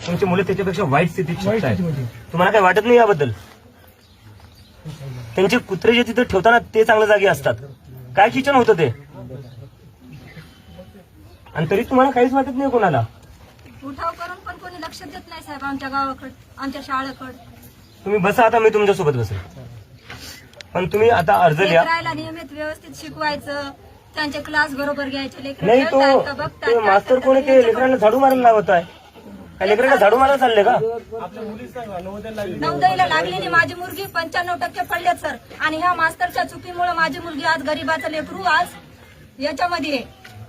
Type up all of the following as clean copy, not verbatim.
तुमची मुलं त्याच्यापेक्षा वाईट स्थितीत शिकतायत. तुम्हाला काय वाटत नाही याबद्दल? त्यांचे कुत्रे जे तिथे ठेवताना ते चांगल्या जागी असतात. काय किचन होतं ते, आणि तरी तुम्हाला काहीच वाटत नाही कोणाला? उठाव करून पण कोणी लक्ष देत नाही साहेब आमच्या गावाकडे, आमच्या शाळेकडे. तुम्ही बसा, आता मी तुमच्यासोबत बसेल. पण तुम्ही आता अर्ज लिहा. लेकरायला नियमित व्यवस्थित शिकवायचं, त्यांचे क्लास बरोबर घ्यायचे. लेकर नाही तो मास्तर कोणी ते लेकरांना झाडू मारायला लावत आहे. काय लेकरांना झाडू मारायला चालले का? नवोदयला लागलेली माझी मुलगी 95% पडलेत सर. आणि ह्या मास्तरच्या चुकीमुळे माझी मुलगी आज गरीबाचं लेकरू आज याच्यामध्ये आहे.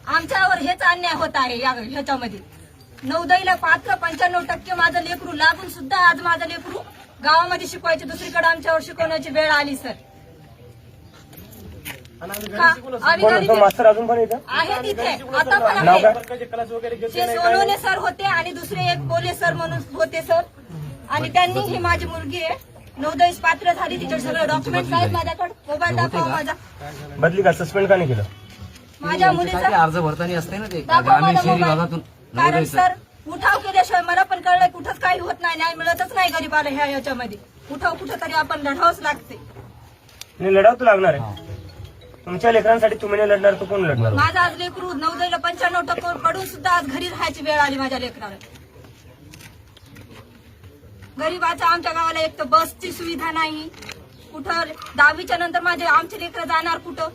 आमच्यावर हेच अन्याय होत आहे ह्याच्यामध्ये. नवोदयला पात्र 95% माझं लेकरू लागून सुद्धा आज माझं लेकरू गावामध्ये शिकवायचे, दुसरीकडे आमच्यावर शिकवण्याची वेळ आली सर. मास्तर अजून पण येतं आहे तिथे आता पण नाव आहे. काय? ते सोनवणे सर होते आणि दुसरे एक पोलीस सर म्हणून होते सर. आणि त्यांनी ही माझी मुलगी आहे नवोदयस पात्र झाली, तिचे सगळे डॉक्युमेंट्स आहेत माझ्याकडे. मोबाईल दाखवा माझा. बदली का सस्पेंड का नाही केलं? माझ्या मुलीचा अर्ज भरताना असते ना ते दाखवा ग्रामीण माझा शहरी मोबाईल. भागातून कारण सर उठाव केल्याशिवाय मला पण कळलंय कुठंच काही होत नाही, न्याय मिळतच नाही गरीबाला ह्याच्यामध्ये. उठाव कुठं तरी आपण लढावंच लागते. नाही लढाव तर लागणार आहे. तुमच्या लेकरांसाठी तुम्ही नाही लढणार तर कोण लढणार? माझा आज लेकरू नवोदयला 95% पडून सुद्धा आज घरी राहायची वेळ आली माझ्या लेकराला. गरीबाच्या आमच्या गावाला एक तर बसची सुविधा नाही. कुठं 10वीच्या नंतर आमचे लेकरं जाणार कुठं?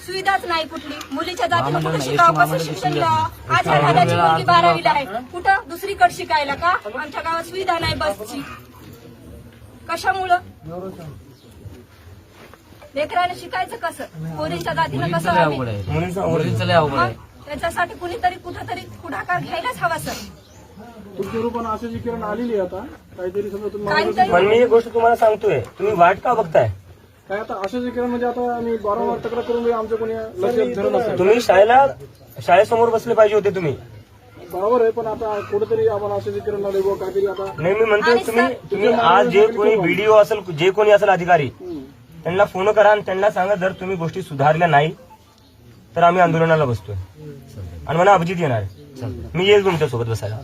सुविधाच नाही कुठली. मुलीच्या जातीनं कुठं शिकावं, कसं शिक्षण घ्यावं? आज माझी मुलगी 12वीला आहे, कुठं दुसरीकडे शिकायला का? आमच्या गावात सुविधा नाही बसची. कशामुळं? लेकराने शिकायचं कसं? पोरींच्या जातीनं कसं आम्ही? मुलींचं लय अवघड आहे. मग त्याच्यासाठी कुणीतरी कुठंतरी पुढाकार घ्यायलाच हवा सर. तुमच्या रूपानं आशाची किरण आलेली आहे आता काहीतरी समजा काहीतरी पण मी एक गोष्ट तुम्हाला सांगतोय, तुम्ही वाट का बघताय? काय आता आशाची किरण म्हणजे आता आम्ही वारंवार तक्रार करून आमच्या कोणी लक्ष धरत नसेल. तुम्ही शाळेसमोर बसले पाहिजे होते तुम्ही. बरोबर आहे, पण आता कुठेतरी आम्हाला आशाची किरण आली व काहीतरी आता नाही मी म्हणतोय तुम्ही आज जे कोणी व्हिडिओ असेल, जे कोणी असेल अधिकारी, त्यांना फोन करा आणि त्यांना सांगा जर तुम्ही गोष्टी सुधारल्या नाही तर आम्ही आंदोलनाला बसतोय. आणि मला अभिजित येणार आहे, मी येईल तुमच्यासोबत बसायला.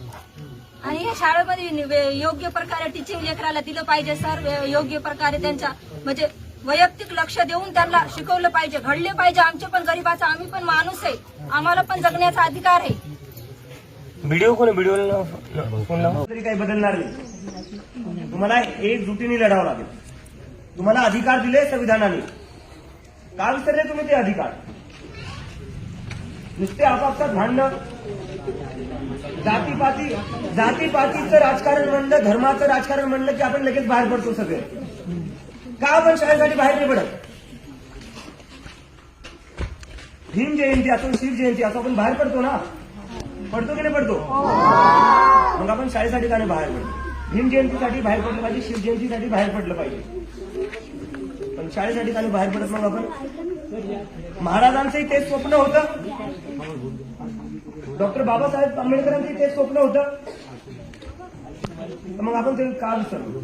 आणि या शाळेमध्ये योग्य प्रकारे टीचिंग लेकराला दिलं पाहिजे सर. योग्य प्रकारे त्यांच्या म्हणजे वैयक्तिक लक्ष देऊन त्यांना शिकवलं पाहिजे, घडले पाहिजे. आमचे पण गरीबाचा आम्ही पण माणूस आहे, आम्हाला पण जगण्याचा अधिकार आहे. व्हिडिओ फोन लावा तरी काही बदलणार नाही. तुम्हाला एकजुटीने लढावं लागेल. तुम्हाला अधिकार दिले संविधानाने, का विसरले तुम्ही ते अधिकार? नुसते आपापसात भांडणं, जातीपातीचं राजकारण म्हणलं, धर्माचं राजकारण म्हणलं की आपण लगेच बाहेर पडतो सगळे. का आपण शाळेसाठी बाहेर नाही पडत? भीम जयंती असो, शिव जयंती असो, आपण बाहेर पडतो ना? पडतो की नाही पडतो? मग आपण शाळेसाठी का नाही बाहेर पडतो? भीम जयंतीसाठी बाहेर पडलं पाहिजे, शिव जयंतीसाठी बाहेर पडलं पाहिजे, पण शाळेसाठी का नाही बाहेर पडत? मग आपण महाराजांचंही तेच स्वप्न होतं, डॉक्टर बाबासाहेब आंबेडकरांचंही तेच स्वप्न होतं, मग आपण ते का विसरलो?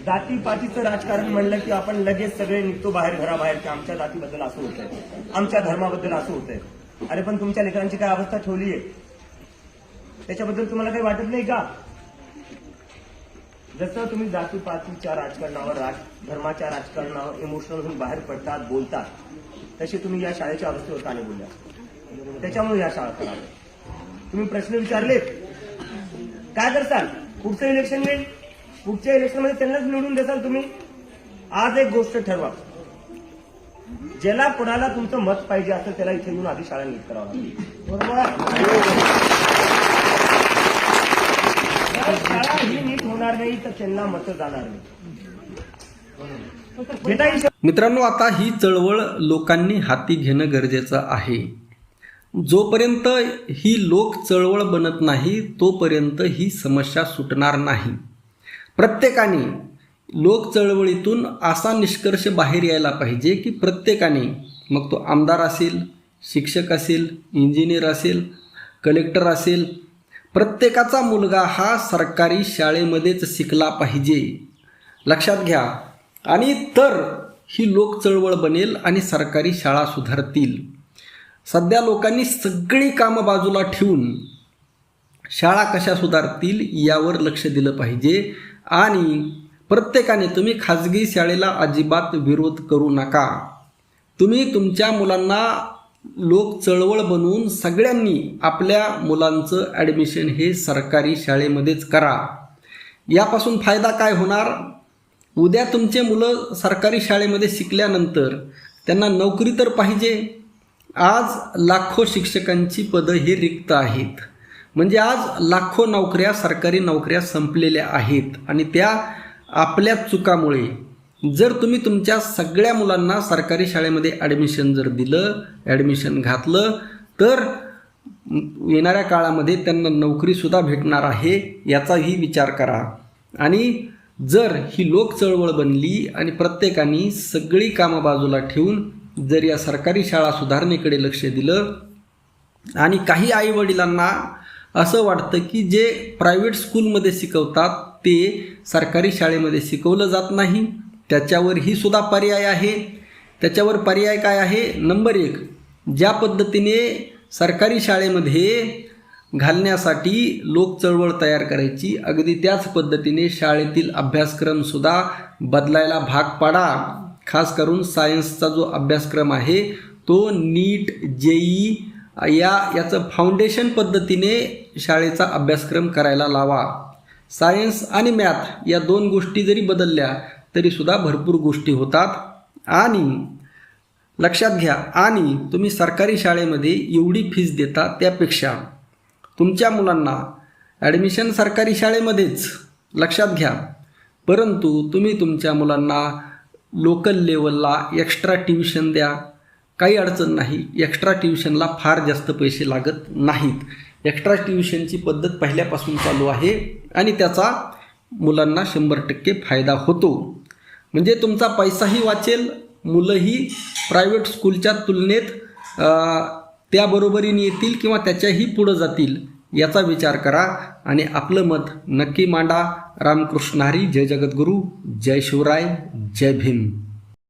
जातीपातीचं राजकारण म्हणलं की आपण लगेच सगळे निघतो बाहेर, घराबाहेर, की आमच्या जातीबद्दल असं होतंय, आमच्या धर्माबद्दल असं होतंय. अरे पण तुमच्या लेकरांची काय अवस्था ठेवली आहे त्याच्याबद्दल तुम्हाला काही वाटत नाही का? जसं तुम्ही जातीपातीच्या राजकारणावर, धर्माच्या राजकारणावर इमोशनल होऊन बाहेर पडतात, बोलतात, तसे तुम्ही या शाळेच्या अवस्थेवर का नाही बोलल्या? त्याच्यामुळे या शाळा खराब. तुम्ही प्रश्न विचारलेत, काय करसाल? पुढचं इलेक्शन येईल, पुढच्या इलेक्शनमध्ये त्यांनाच निवडून देसाल तुम्ही. आज एक गोष्ट ठरवा, ज्याला कोणाला तुमचं मत पाहिजे असेल त्याला इथे येऊन आधी शाळा नीट करावं लागेल. बरोबर? शाळा ही नीट होणार नाही तर त्यांना मतं जाणार नाही. मित्रांनो, आता ही चळवळ लोकांनी हाती घेणं गरजेचं आहे. जोपर्यंत ही लोक चळवळ बनत नाही तोपर्यंत ही समस्या सुटणार नाही. प्रत्येकाने लोक चळवळीतून असा निष्कर्ष बाहेर यायला पाहिजे की प्रत्येकाने, मग तो आमदार असेल, शिक्षक असेल, इंजिनियर असेल, कलेक्टर असेल, प्रत्येकाचा मुलगा हा सरकारी शाळेमध्येच शिकला पाहिजे. लक्षात घ्या. आणि तर ही लोक चळवळ बनेल आणि सरकारी शाळा सुधारतील. सध्या लोकांनी सगळी कामं बाजूला ठेवून शाळा कशा सुधारतील यावर लक्ष दिलं पाहिजे. आणि प्रत्येकाने तुम्ही खाजगी शाळेला अजिबात विरोध करू नका. तुम्ही तुमच्या मुलांना लोक चळवळ बनवून सगळ्यांनी आपल्या मुलांचं ॲडमिशन हे सरकारी शाळेमध्येच करा. यापासून फायदा काय होणार? उद्या तुमचे मुलं सरकारी शाळेमध्ये शिकल्यानंतर त्यांना नोकरी तर पाहिजे. आज लाखो शिक्षकांची पदं ही रिक्त आहेत. म्हणजे आज लाखो नोकऱ्या, सरकारी नोकऱ्या संपलेल्या आहेत. आणि त्या आपल्या चुकामुळे जर तुम्ही तुमच्या सगळ्या मुलांना सरकारी शाळेमध्ये ॲडमिशन घातलं तर येणाऱ्या काळामध्ये त्यांना नोकरीसुद्धा भेटणार आहे, याचाही विचार करा. आणि जर ही लोक चळवळ बनली आणि प्रत्येकाने सगळी कामं बाजूला ठेवून जर या सरकारी शाळा सुधारणेकडे लक्ष दिलं, आणि काही आईवडिलांना असं वाटतं की जे प्रायव्हेट स्कूलमध्ये शिकवतात ते सरकारी शाळेमध्ये शिकवलं जात नाही, त्याच्यावरही सुद्धा पर्याय आहे. त्याच्यावर पर्याय काय आहे? नंबर 1, ज्या पद्धतीने सरकारी शाळेमध्ये घालण्यासाठी लोक चळवळ तयार करायची, अगदी त्याच पद्धतीने शाळेतील अभ्यासक्रमसुद्धा बदलायला भाग पाडा. खास करून सायन्सचा जो अभ्यासक्रम आहे तो नीट, JEE याचं फाउंडेशन पद्धतीने शाळेचा अभ्यासक्रम करायला लावा. सायन्स आणि मॅथ या 2 गोष्टी जरी बदलल्या तरीसुद्धा भरपूर गोष्टी होतात. आणि लक्षात घ्या, आणि तुम्ही सरकारी शाळेमध्ये एवढी फीस देता त्यापेक्षा तुमच्या मुलांना ॲडमिशन सरकारी शाळेमध्येच, लक्षात घ्या, परंतु तुम्ही तुमच्या मुलांना लोकल लेवलला एक्स्ट्रा ट्युशन द्या. काही अडचण नाही. एक्स्ट्रा ट्युशनला फार जास्त पैसे लागत नाहीत. एक्स्ट्रा ट्युशनची पद्धत पहिल्यापासून चालू आहे आणि त्याचा मुलांना 100% फायदा होतो. म्हणजे तुमचा पैसाही वाचेल, मुलंही प्रायव्हेट स्कूलच्या तुलनेत त्या बरोबरीने येतील किंवा त्याच्याही पुढं जातील, याचा विचार करा आणि आपलं मत नक्की मांडा. रामकृष्ण हरी. जय जगद्गुरू. जय शिवराय. जय भीम.